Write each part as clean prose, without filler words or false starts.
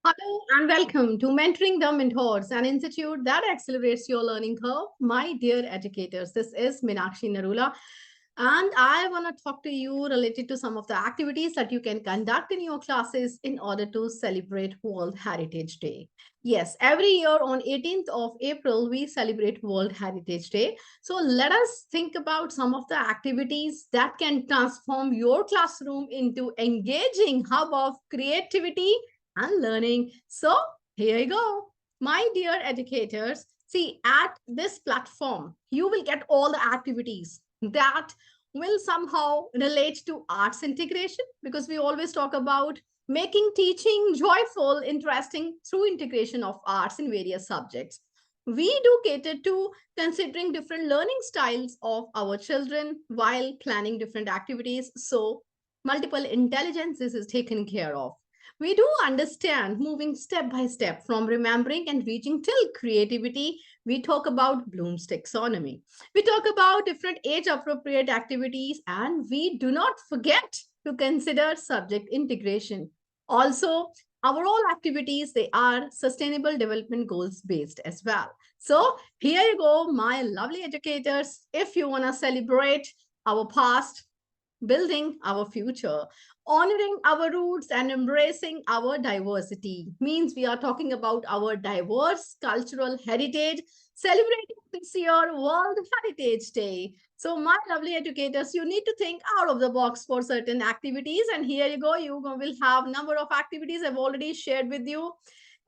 Hello and welcome to Mentoring the Mentors, an institute that accelerates your learning curve. My dear educators, this is Minakshi Narula, and I want to talk to you related to some of the activities that you can conduct in your classes in order to celebrate World Heritage Day. Yes, every year on 18th of April, we celebrate World Heritage Day. So let us think about some of the activities that can transform your classroom into engaging hub of creativity and learning. So here you go. My dear educators, see at this platform, you will get all the activities that will somehow relate to arts integration because we always talk about making teaching joyful, interesting through integration of arts in various subjects. We do cater to considering different learning styles of our children while planning different activities. So multiple intelligences is taken care of. We do understand moving step by step from remembering and reaching till creativity. We talk about Bloom's taxonomy. We talk about different age appropriate activities, and we do not forget to consider subject integration. Also, our all activities, they are sustainable development goals based as well. So here you go, my lovely educators. If you want to celebrate our past, building our future, honoring our roots and embracing our diversity means we are talking about our diverse cultural heritage, celebrating this year World Heritage Day. So, my lovely educators, you need to think out of the box for certain activities. And here you go, you will have number of activities I've already shared with you.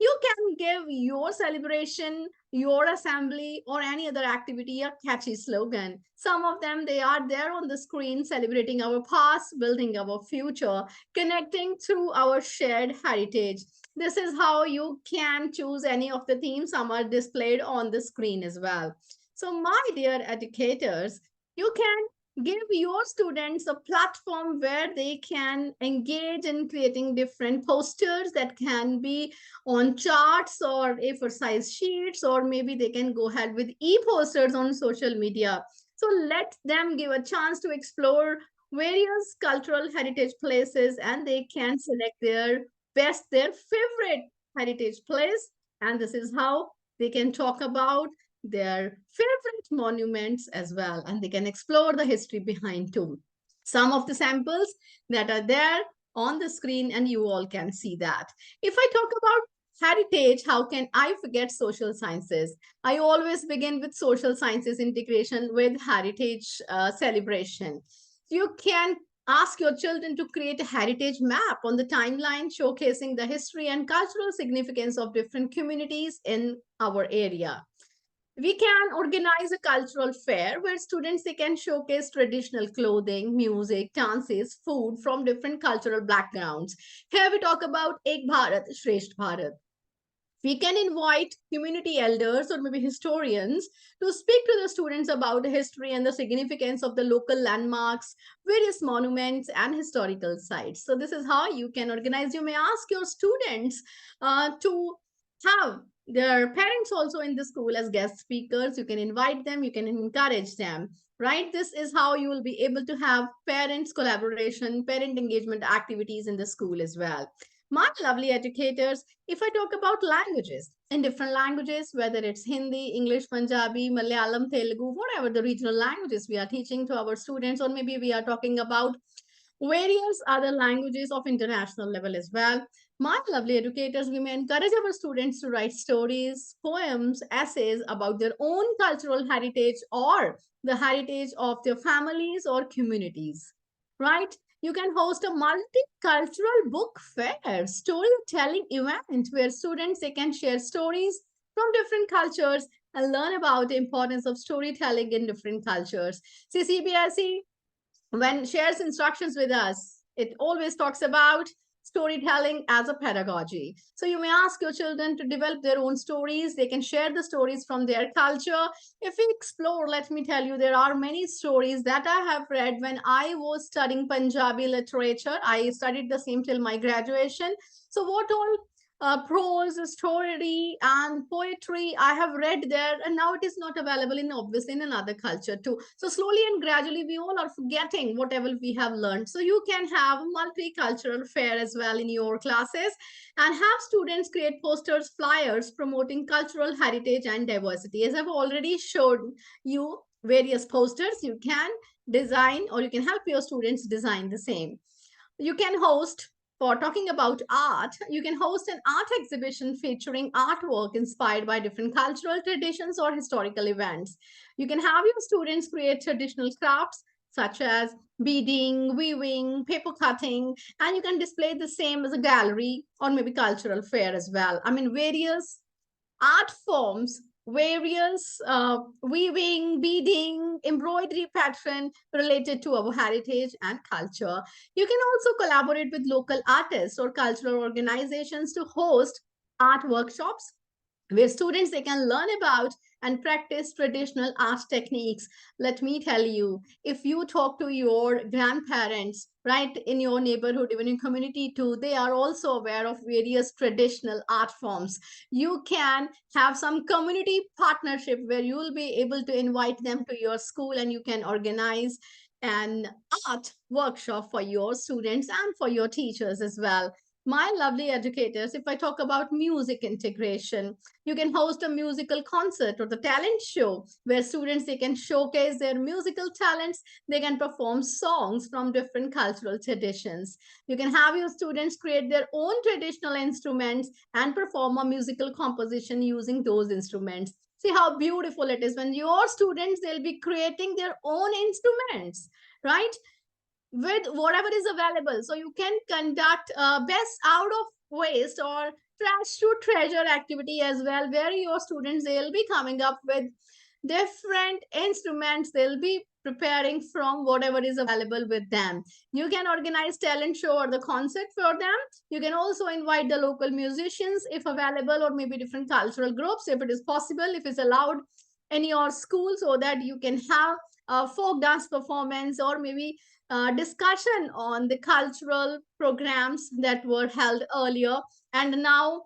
You can give your celebration, your assembly, or any other activity a catchy slogan. Some of them, they are there on the screen, celebrating our past, building our future, connecting through our shared heritage. This is how you can choose any of the themes. Some are displayed on the screen as well. So, my dear educators, you can give your students a platform where they can engage in creating different posters that can be on charts or A4 size sheets, or maybe they can go ahead with e-posters on social media. So let them give a chance to explore various cultural heritage places, and they can select their best, their favorite heritage place. And this is how they can talk about their favorite monuments as well, and they can explore the history behind too. Some of the samples that are there on the screen, and you all can see that. If I talk about heritage, how can I forget social sciences? I always begin with social sciences integration with heritage celebration. You can ask your children to create a heritage map on the timeline showcasing the history and cultural significance of different communities in our area. We can organize a cultural fair where students they can showcase traditional clothing, music, dances, food from different cultural backgrounds. Here we talk about Ek Bharat Shresth Bharat. We can invite community elders or maybe historians to speak to the students about the history and the significance of the local landmarks, various monuments, and historical sites. So, this is how you can organize. You may ask your students to have their parents also in the school as guest speakers. You can invite them, you can encourage them. Right? This is how you will be able to have parents' collaboration, parent engagement activities in the school as well. My lovely educators, if I talk about languages, in different languages, whether it's Hindi, English, Punjabi, Malayalam, Telugu, whatever the regional languages we are teaching to our students, or maybe we are talking about various other languages of international level as well. My lovely educators, we may encourage our students to write stories, poems, essays about their own cultural heritage or the heritage of their families or communities, right? You can host a multicultural book fair, storytelling event where students they can share stories from different cultures and learn about the importance of storytelling in different cultures. See, CBSE when shares instructions with us, it always talks about storytelling as a pedagogy. So you may ask your children to develop their own stories. They can share the stories from their culture. If we explore, let me tell you, there are many stories that I have read when I was studying Punjabi literature. I studied the same till my graduation. So what all prose, story, and poetry I have read there, and now it is not available in obviously in another culture too. So slowly and gradually, we all are forgetting whatever we have learned. So you can have multicultural fair as well in your classes, and have students create posters, flyers promoting cultural heritage and diversity. As I've already showed you various posters, you can design or you can help your students design the same. You can host, for talking about art, you can host an art exhibition featuring artwork inspired by different cultural traditions or historical events. You can have your students create traditional crafts such as beading, weaving, paper cutting, and you can display the same as a gallery or maybe cultural fair as well. I mean, various art forms, various weaving, beading, embroidery pattern related to our heritage and culture. You can also collaborate with local artists or cultural organizations to host art workshops where students they can learn about and practice traditional art techniques. Let me tell you, if you talk to your grandparents, right, in your neighborhood, even in community too, they are also aware of various traditional art forms. You can have some community partnership where you will be able to invite them to your school, and you can organize an art workshop for your students and for your teachers as well. My lovely educators, if I talk about music integration, you can host a musical concert or the talent show where students they can showcase their musical talents. They can perform songs from different cultural traditions. You can have your students create their own traditional instruments and perform a musical composition using those instruments. See how beautiful it is when your students they'll be creating their own instruments, right, with whatever is available. So you can conduct best out of waste or trash to treasure activity as well, where your students they'll be coming up with different instruments. They'll be preparing from whatever is available with them. You can organize talent show or the concert for them. You can also invite the local musicians if available, or maybe different cultural groups if it is possible, if it's allowed in your school, so that you can have a folk dance performance or maybe discussion on the cultural programs that were held earlier and now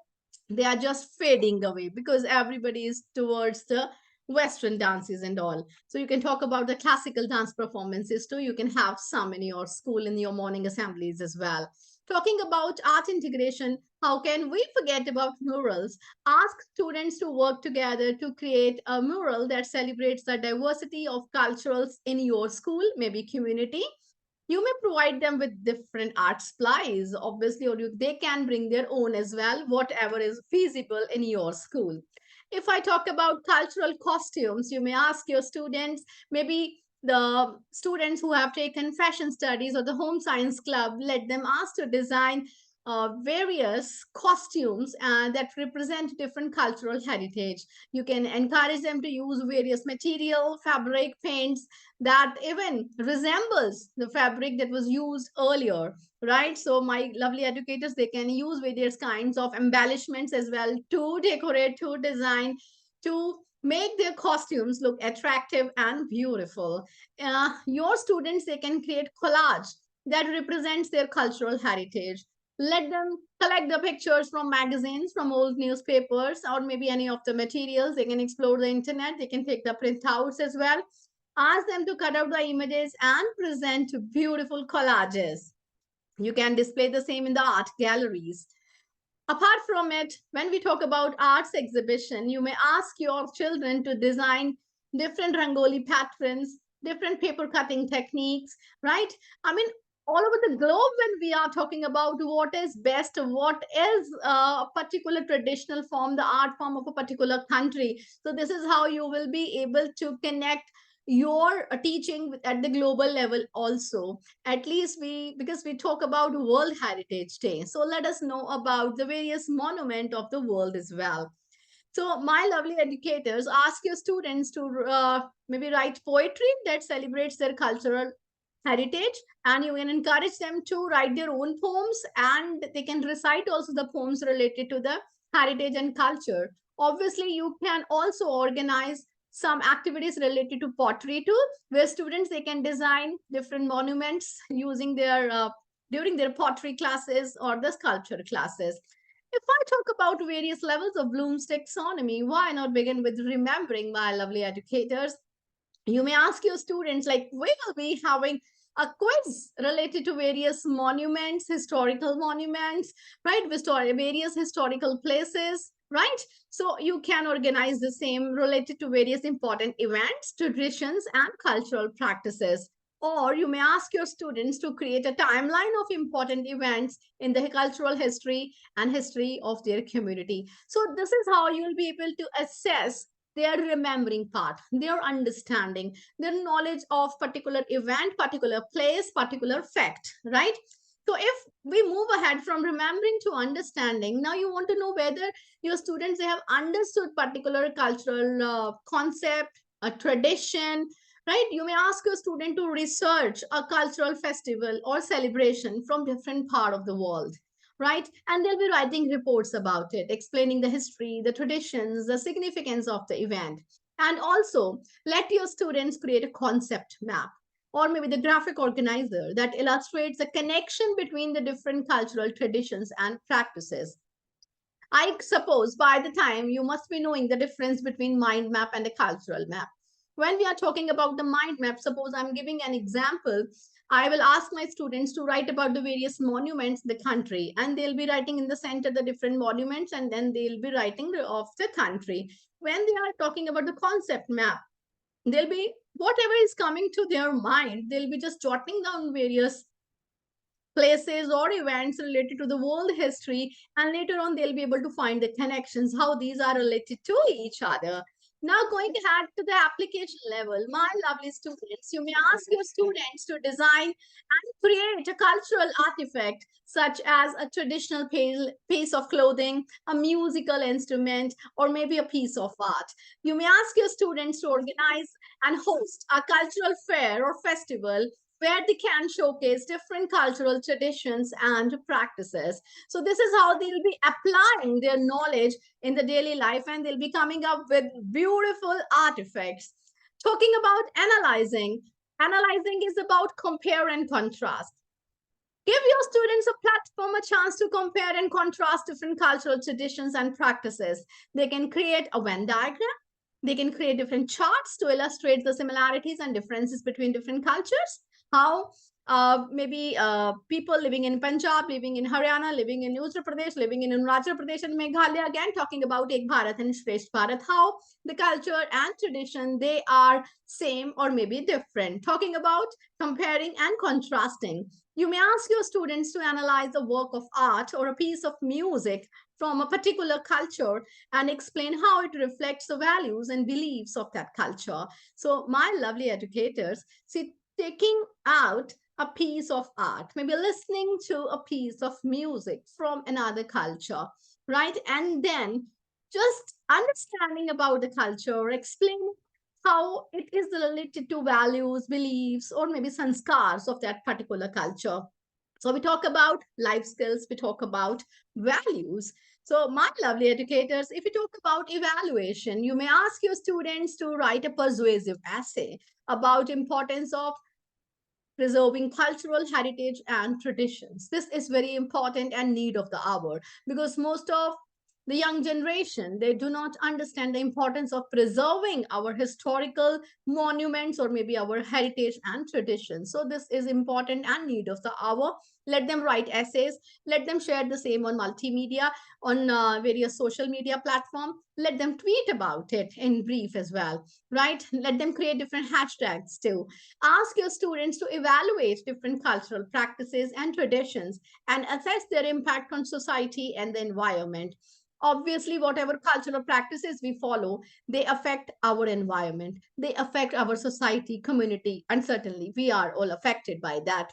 they are just fading away because everybody is towards the western dances and all. So you can talk about the classical dance performances too. You can have some in your school in your morning assemblies as well. Talking about art integration, how can we forget about murals? Ask students to work together to create a mural that celebrates the diversity of cultures in your school, maybe community. You may provide them with different art supplies, obviously, or they can bring their own as well, whatever is feasible in your school. If I talk about cultural costumes, you may ask your students, maybe the students who have taken fashion studies or the home science club, let them ask to design various costumes that represent different cultural heritage. You can encourage them to use various material, fabric, paints that even resembles the fabric that was used earlier, right? So my lovely educators, they can use various kinds of embellishments as well to decorate, to design, to make their costumes look attractive and beautiful. Your students, they can create collage that represents their cultural heritage. Let them collect the pictures from magazines, from old newspapers, or maybe any of the materials. They can explore the internet. They can take the printouts as well. Ask them to cut out the images and present beautiful collages. You can display the same in the art galleries. Apart from it, when we talk about arts exhibition, you may ask your children to design different rangoli patterns, different paper cutting techniques, right? I mean, all over the globe, when we are talking about what is best, what is a particular traditional form, the art form of a particular country. So this is how you will be able to connect your teaching at the global level also. At least we, because we talk about World Heritage Day, so let us know about the various monument of the world as well. So my lovely educators, ask your students to maybe write poetry that celebrates their cultural heritage, and you can encourage them to write their own poems, and they can recite also the poems related to the heritage and culture. Obviously you can also organize some activities related to pottery too, where students they can design different monuments using their during their pottery classes or the sculpture classes. If I talk about various levels of Bloom's taxonomy, why not begin with remembering, my lovely educators? You may ask your students, like, we will be having a quiz related to various monuments, historical monuments, right? Various historical places, right? So you can organize the same related to various important events, traditions, and cultural practices. Or you may ask your students to create a timeline of important events in the cultural history and history of their community. So this is how you'll be able to assess their remembering part, their understanding, their knowledge of particular event, particular place, particular fact, right? So if we move ahead from remembering to understanding, now you want to know whether your students, they have understood particular cultural concept, a tradition, right? You may ask your student to research a cultural festival or celebration from different part of the world, right? And they'll be writing reports about it, explaining the history, the traditions, the significance of the event. And also, let your students create a concept map or maybe the graphic organizer that illustrates the connection between the different cultural traditions and practices. I suppose by the time you must be knowing the difference between mind map and a cultural map. When we are talking about the mind map, suppose I'm giving an example, I will ask my students to write about the various monuments in the country, and they'll be writing in the center the different monuments, and then they'll be writing of the country. When they are talking about the concept map, they'll be whatever is coming to their mind, they'll be just jotting down various places or events related to the world history, and later on they'll be able to find the connections, how these are related to each other. Now going ahead to the application level, my lovely students, you may ask your students to design and create a cultural artifact such as a traditional piece of clothing, a musical instrument, or maybe a piece of art. You may ask your students to organize and host a cultural fair or festival where they can showcase different cultural traditions and practices. So, this is how they'll be applying their knowledge in the daily life, and they'll be coming up with beautiful artifacts. Talking about analyzing, analyzing is about compare and contrast. Give your students a platform, a chance to compare and contrast different cultural traditions and practices. They can create a Venn diagram. They can create different charts to illustrate the similarities and differences between different cultures. How maybe people living in Punjab, living in Haryana, living in Uttar Pradesh, living in Arunachal Pradesh and Meghalaya, again talking about Ek Bharat and Shresth Bharat, how the culture and tradition, they are same or maybe different. Talking about comparing and contrasting. You may ask your students to analyze a work of art or a piece of music from a particular culture and explain how it reflects the values and beliefs of that culture. So, my lovely educators, see, taking out a piece of art, maybe listening to a piece of music from another culture, right? And then just understanding about the culture, explaining how it is related to values, beliefs, or maybe sanskars of that particular culture. So we talk about life skills, we talk about values. So my lovely educators, if you talk about evaluation, you may ask your students to write a persuasive essay about importance of preserving cultural heritage and traditions. This is very important and need of the hour, because most of the young generation, they do not understand the importance of preserving our historical monuments or maybe our heritage and traditions. So this is important and need of the hour. Let them write essays, let them share the same on multimedia, on various social media platform. Let them tweet about it in brief as well, right? Let them create different hashtags too. Ask your students to evaluate different cultural practices and traditions and assess their impact on society and the environment. Obviously, whatever cultural practices we follow, they affect our environment, they affect our society, community, and certainly we are all affected by that.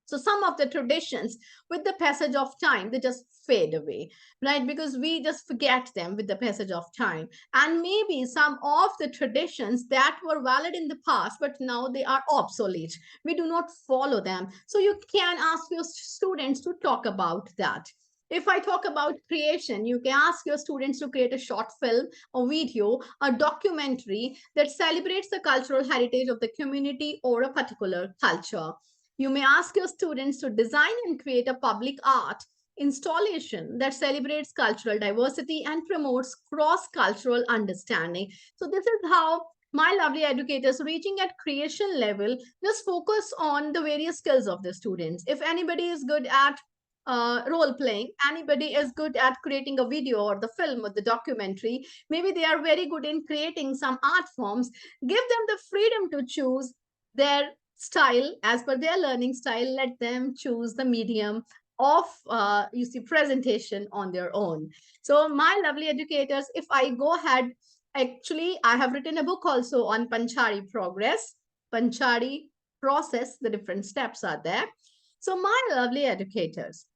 So some of the traditions, with the passage of time, they just fade away, right? Because we just forget them with the passage of time. And maybe some of the traditions that were valid in the past, but now they are obsolete, we do not follow them. So you can ask your students to talk about that. If I talk about creation, you can ask your students to create a short film, a video, a documentary that celebrates the cultural heritage of the community or a particular culture. You may ask your students to design and create a public art installation that celebrates cultural diversity and promotes cross-cultural understanding. So this is how my lovely educators reaching at creation level just focus on the various skills of the students. If anybody is good at role playing, anybody is good at creating a video or the film or the documentary, maybe they are very good in creating some art forms, give them the freedom to choose their style as per their learning style. Let them choose the medium of you see presentation on their own. So my lovely educators, if I go ahead, actually I have written a book also on Panchari progress, Panchari process, the different steps are there. So my lovely educators,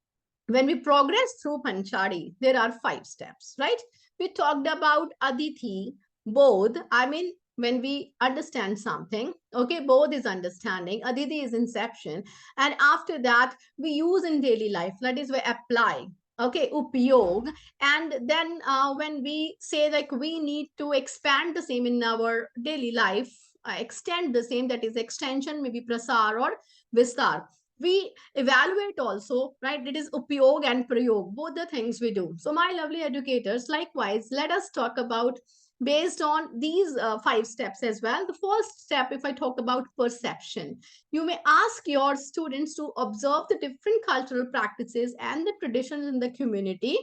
when we progress through Panchari, there are 5 steps, right? We talked about Aditi, Bodh. I mean, when we understand something, okay, Bodh is understanding, Aditi is inception. And after that, we use in daily life, that is, we apply. Okay, upyog. And then when we say like we need to expand the same in our daily life, extend the same, that is extension, maybe prasar or vistar. We evaluate also, right? It is upyog and prayog, both the things we do. So my lovely educators, likewise, let us talk about based on these 5 steps as well. The first step, if I talk about perception, you may ask your students to observe the different cultural practices and the traditions in the community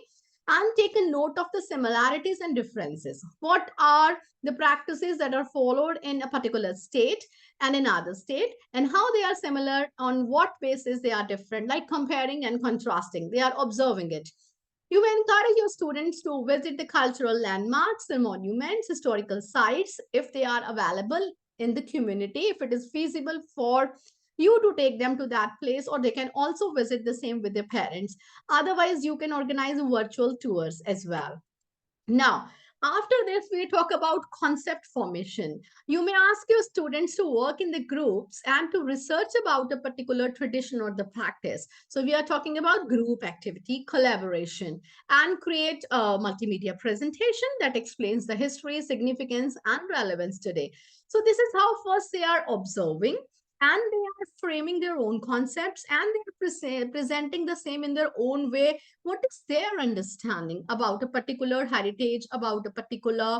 and take a note of the similarities and differences. What are the practices that are followed in a particular state and in other state, and how they are similar, on what basis they are different, like comparing and contrasting. They are observing it. You may encourage your students to visit the cultural landmarks and monuments, historical sites, if they are available in the community, if it is feasible for you to take them to that place, or they can also visit the same with their parents. Otherwise, you can organize virtual tours as well. Now, after this, we talk about concept formation. You may ask your students to work in the groups and to research about a particular tradition or the practice. So we are talking about group activity, collaboration, and create a multimedia presentation that explains the history, significance, and relevance today. So this is how first they are observing, and they are framing their own concepts, and they are presenting the same in their own way. What is their understanding about a particular heritage, about a particular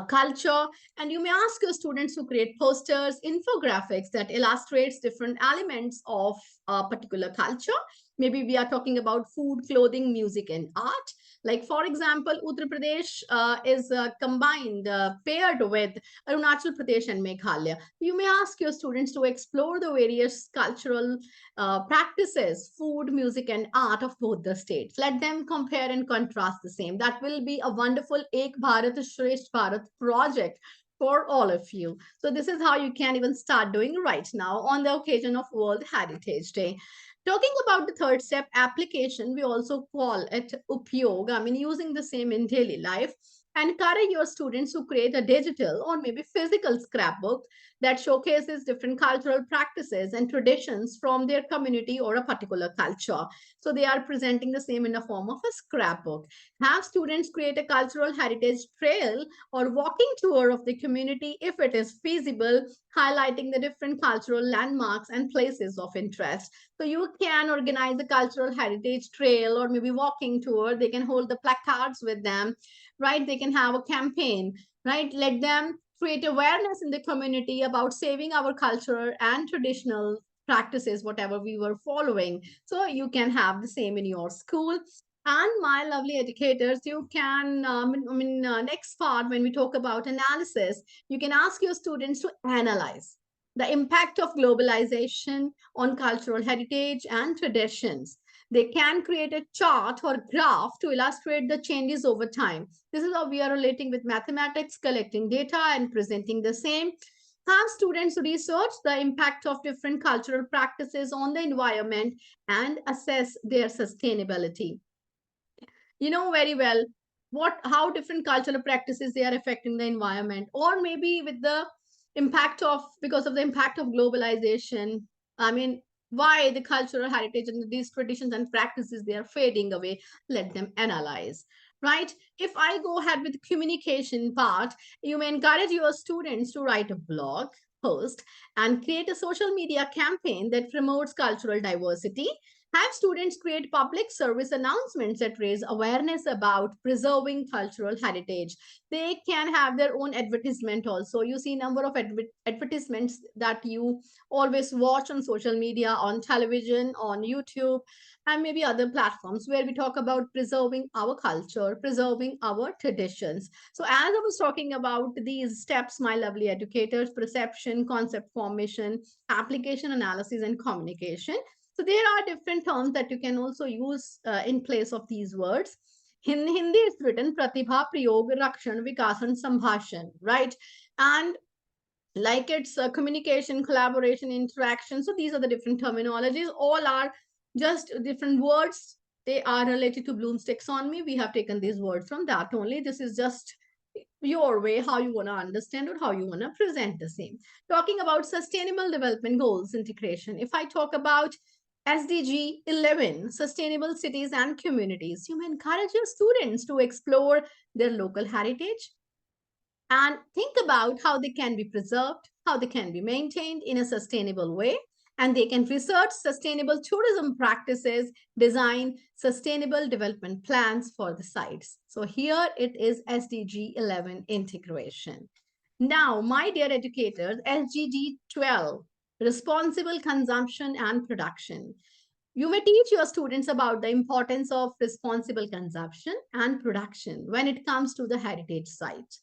culture? And you may ask your students to create posters, infographics that illustrates different elements of a particular culture. Maybe we are talking about food, clothing, music, and art. Like, for example, Uttar Pradesh is combined, paired with Arunachal Pradesh and Meghalaya. You may ask your students to explore the various cultural practices, food, music, and art of both the states. Let them compare and contrast the same. That will be a wonderful Ek Bharat Shresth Bharat project for all of you. So this is how you can even start doing right now on the occasion of World Heritage Day. Talking about the third step, application, we also call it upyog. I mean, using the same in daily life. Encourage your students to create a digital or maybe physical scrapbook that showcases different cultural practices and traditions from their community or a particular culture. So they are presenting the same in the form of a scrapbook. Have students create a cultural heritage trail or walking tour of the community if it is feasible, highlighting the different cultural landmarks and places of interest. So you can organize a cultural heritage trail or maybe walking tour. They can hold the placards with them, right? They can have a campaign, right? Let them create awareness in the community about saving our culture and traditional practices, whatever we were following. So you can have the same in your school. And my lovely educators, you can, next part, when we talk about analysis, you can ask your students to analyze the impact of globalization on cultural heritage and traditions. They can create a chart or graph to illustrate the changes over time. This is how we are relating with mathematics, collecting data and presenting the same. Have students research the impact of different cultural practices on the environment and assess their sustainability. You know very well how different cultural practices they are affecting the environment, or maybe with the impact of, because of the impact of globalization. I mean, why the cultural heritage and these traditions and practices they are fading away. Let them analyze, right? If I go ahead with the communication part, you may encourage your students to write a blog post and create a social media campaign that promotes cultural diversity. Have students create public service announcements that raise awareness about preserving cultural heritage. They can have their own advertisement also. You see number of advertisements that you always watch on social media, on television, on YouTube, and maybe other platforms where we talk about preserving our culture, preserving our traditions. So as I was talking about these steps, my lovely educators: perception, concept formation, application analysis, and communication. So there are different terms that you can also use in place of these words. In Hindi, it's written Pratibha, Prayog, Rakshan, Vikasan, Sambhashan, right? And like it's communication, collaboration, interaction. So these are the different terminologies. All are just different words. They are related to Bloom's taxonomy. We have taken these words from that only. This is just your way, how you want to understand or how you want to present the same. Talking about sustainable development goals integration. If I talk about SDG 11, sustainable cities and communities, you may encourage your students to explore their local heritage and think about how they can be preserved, how they can be maintained in a sustainable way. And they can research sustainable tourism practices, design sustainable development plans for the sites. So here it is SDG 11 integration. Now, my dear educators, SDG 12, responsible consumption and production. You may teach your students about the importance of responsible consumption and production when it comes to the heritage site.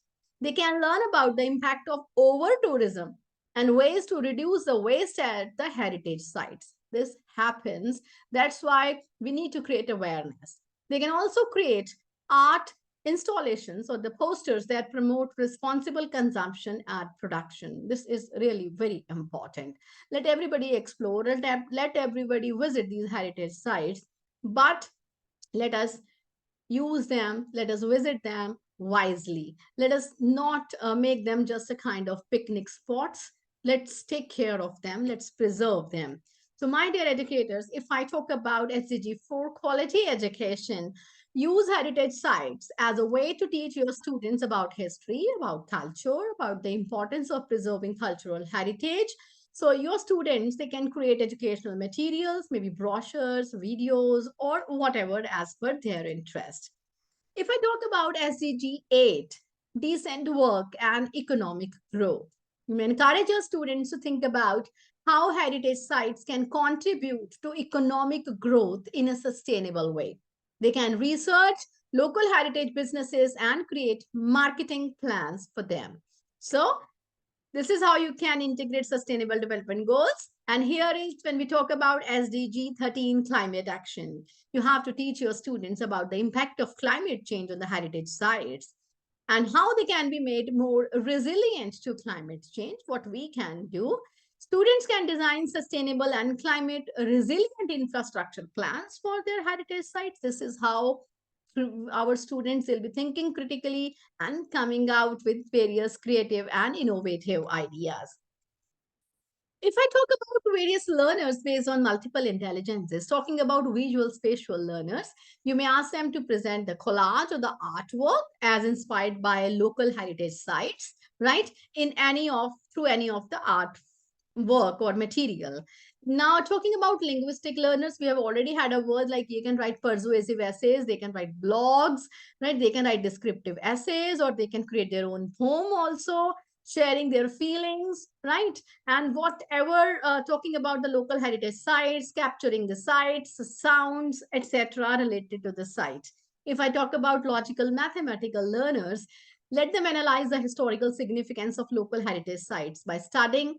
They can learn about the impact of over tourism and ways to reduce the waste at the heritage sites. This happens. That's why we need to create awareness. They can also create art installations or the posters that promote responsible consumption and production. This is really very important. Let everybody explore, let everybody visit these heritage sites, but let us use them, let us visit them wisely. Let us not make them just a kind of picnic spots. Let's take care of them, let's preserve them. So, my dear educators, if I talk about SDG 4 quality education, use heritage sites as a way to teach your students about history, about culture, about the importance of preserving cultural heritage. So your students, they can create educational materials, maybe brochures, videos, or whatever as per their interest. If I talk about SDG 8, decent work and economic growth, you encourage your students to think about how heritage sites can contribute to economic growth in a sustainable way. They can research local heritage businesses and create marketing plans for them. So, this is how you can integrate sustainable development goals. And here is when we talk about SDG 13 climate action. You have to teach your students about the impact of climate change on the heritage sites and how they can be made more resilient to climate change, what we can do. Students can design sustainable and climate resilient infrastructure plans for their heritage sites. This is how our students will be thinking critically and coming out with various creative and innovative ideas. If I talk about various learners based on multiple intelligences, talking about visual spatial learners, you may ask them to present the collage or the artwork as inspired by local heritage sites, right? In any of through any of the art work or material. Now, talking about linguistic learners, we have already had a word like you can write persuasive essays, they can write blogs, right? They can write descriptive essays, or they can create their own poem also, sharing their feelings, right? And whatever, talking about the local heritage sites, capturing the sites, the sounds, etc., related to the site. If I talk about logical mathematical learners, let them analyze the historical significance of local heritage sites by studying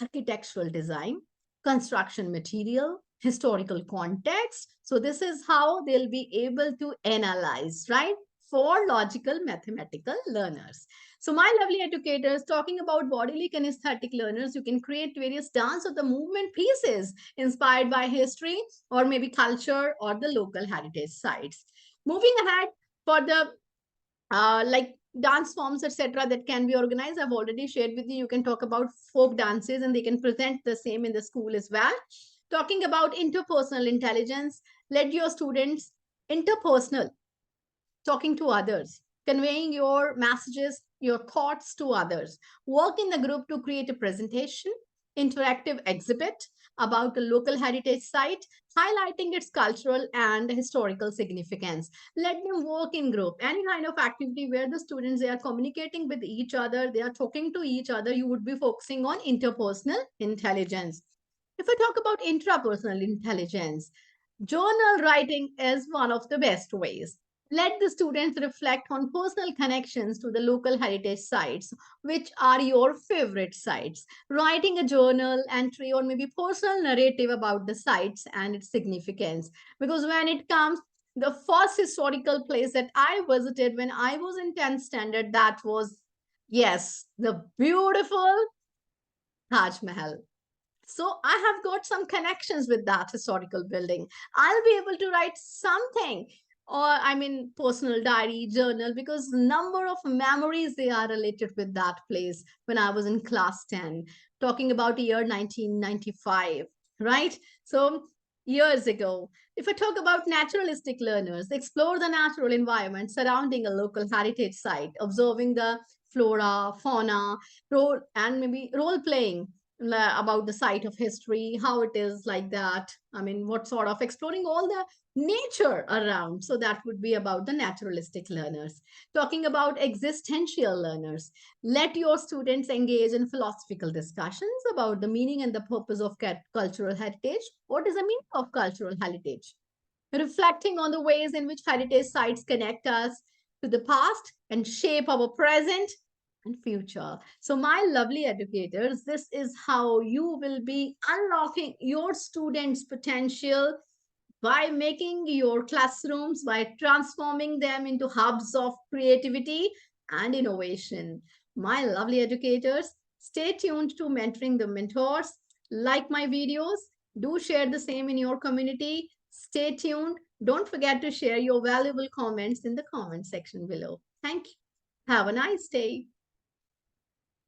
architectural design, construction material, historical context. So, this is how they'll be able to analyze, right? For logical mathematical learners. So, my lovely educators, talking about bodily kinesthetic learners, you can create various dance or the movement pieces inspired by history or maybe culture or the local heritage sites. Moving ahead for the like dance forms, etc., that can be organized. I've already shared with you. You can talk about folk dances and they can present the same in the school as well. Talking about interpersonal intelligence, let your students interpersonal, talking to others, conveying your messages, your thoughts to others. Work in the group to create a presentation, interactive exhibit about a local heritage site, highlighting its cultural and historical significance. Let them work in group. Any kind of activity where the students, they are communicating with each other, they are talking to each other, you would be focusing on interpersonal intelligence. If I talk about intrapersonal intelligence, journal writing is one of the best ways. Let the students reflect on personal connections to the local heritage sites, which are your favorite sites. Writing a journal entry or maybe personal narrative about the sites and its significance. Because when it comes, the first historical place that I visited when I was in 10th standard, that was, yes, the beautiful Taj Mahal. So I have got some connections with that historical building. I'll be able to write something, or I mean personal diary, journal, because number of memories they are related with that place when I was in class 10, talking about year 1995, right? So years ago. If I talk about naturalistic learners, explore the natural environment surrounding a local heritage site, observing the flora, fauna, role, and maybe role playing about the site of history, how it is like that. I mean, what sort of exploring all the nature around. So that would be about the naturalistic learners. Talking about existential learners, let your students engage in philosophical discussions about the meaning and the purpose of cultural heritage. What is the meaning of cultural heritage? Reflecting on the ways in which heritage sites connect us to the past and shape our present and future. So, my lovely educators, this is how you will be unlocking your students' potential by making your classrooms, by transforming them into hubs of creativity and innovation. My lovely educators, stay tuned to Mentoring the Mentors. Like my videos, do share the same in your community. Stay tuned. Don't forget to share your valuable comments in the comment section below. Thank you. Have a nice day.